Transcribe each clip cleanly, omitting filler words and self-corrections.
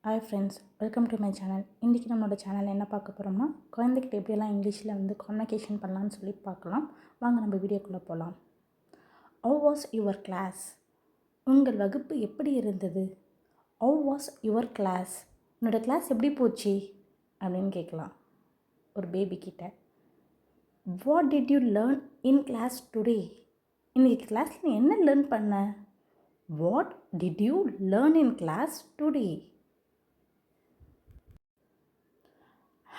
Hi friends, welcome to my channel. இன்றைக்கி நம்மளோட channel என்ன பார்க்க போகிறோம்னா, குழந்தைகிட்ட எப்படியெல்லாம் இங்கிலீஷில் கம்யூனிகேஷன் பண்ணலான்னு சொல்லி பார்க்கலாம். வாங்க நம்ம வீடியோக்குள்ளே போகலாம். How was your class? உங்கள் வகுப்பு எப்படி இருந்தது? How was your class? உன்னோட கிளாஸ் எப்படி போச்சு அப்படின்னு கேட்கலாம் ஒரு பேபி கிட்ட. What did you learn in class today? இன்றைக்கி கிளாஸில் நீ என்ன லேர்ன் பண்ண? What did you learn in class today?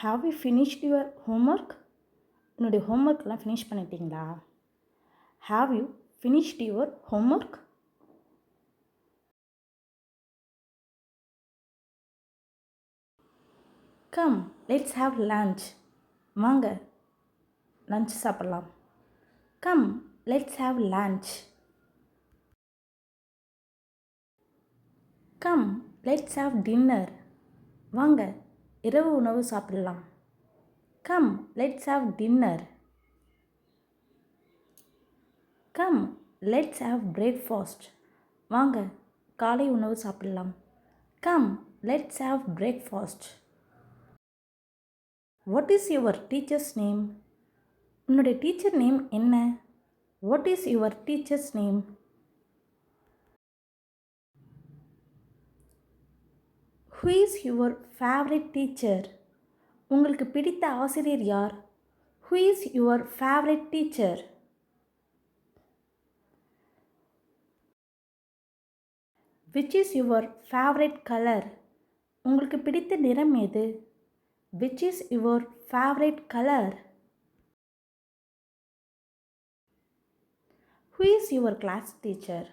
Have you finished your homework? என்னுடைய ஹோம்ஒர்க்லாம் ஃபினிஷ் பண்ணிட்டீங்களா? Have you finished your homework? Come let's have lunch. வாங்க லன்ச் சாப்பிட்லாம். Come let's have lunch. Come let's have dinner. வாங்க இரவு உணவு சாப்பிடலாம். Come let's have dinner. Come let's have breakfast. வாங்க காலை உணவு சாப்பிடலாம். Come let's have breakfast. What is your teacher's name? உன்னுடைய டீச்சர் நேம் என்ன? What is your teacher's name? Who is your favourite teacher? உங்களுக்கு பிடித்த ஆசிரியர் யார்? Who is your favourite teacher? Which is your favourite colour? உங்களுக்கு பிடித்த நிறம் எது? Which is your favourite colour? Who is your class teacher?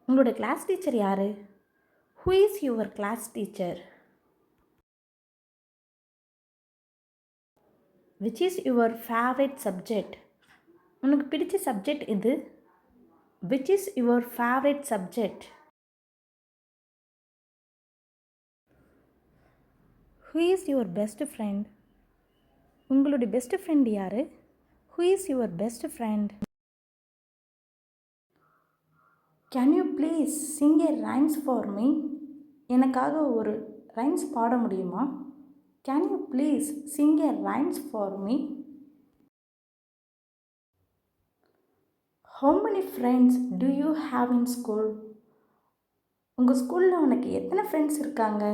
உங்களோட கிளாஸ் டீச்சர் யார்? Who is your class teacher? Which is your favourite subject? உனக்கு பிடிச்ச subject எது? Which is your favourite subject? Who is your best friend? உங்களுடைய best friend யார்? Who is your best friend? Can you please sing a rhymes for me? எனக்காக ஒரு rhymes பாட முடியுமா? Can you please sing a rhymes for me? How many friends do you have in school? உங்கள் ஸ்கூலில் உனக்கு எத்தனை friends இருக்காங்க?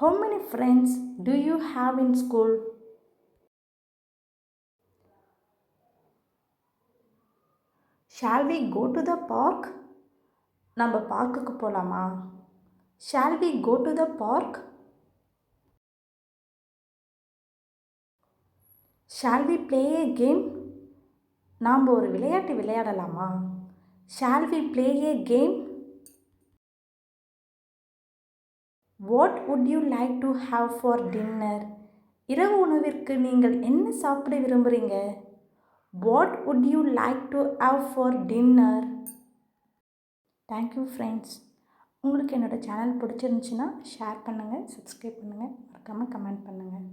How many friends do you have in school? Shall we go to the park? நம்ம பார்க்குக்கு போகலாமா? Shall we go to the park? Shall we play a game? நாம் ஒரு விளையாட்டு விளையாடலாமா? Shall we play a game? What would you like to have for dinner? இரவு உணவிற்கு நீங்கள் என்ன சாப்பிட விரும்புகிறீங்க? What would you like to have for dinner? Thank you friends. உங்களுக்கு என்னோடய சேனல் பிடிச்சிருந்துச்சின்னா ஷேர் பண்ணுங்கள், சப்ஸ்கிரைப் பண்ணுங்கள், மறக்காமல் கமெண்ட் பண்ணுங்கள்.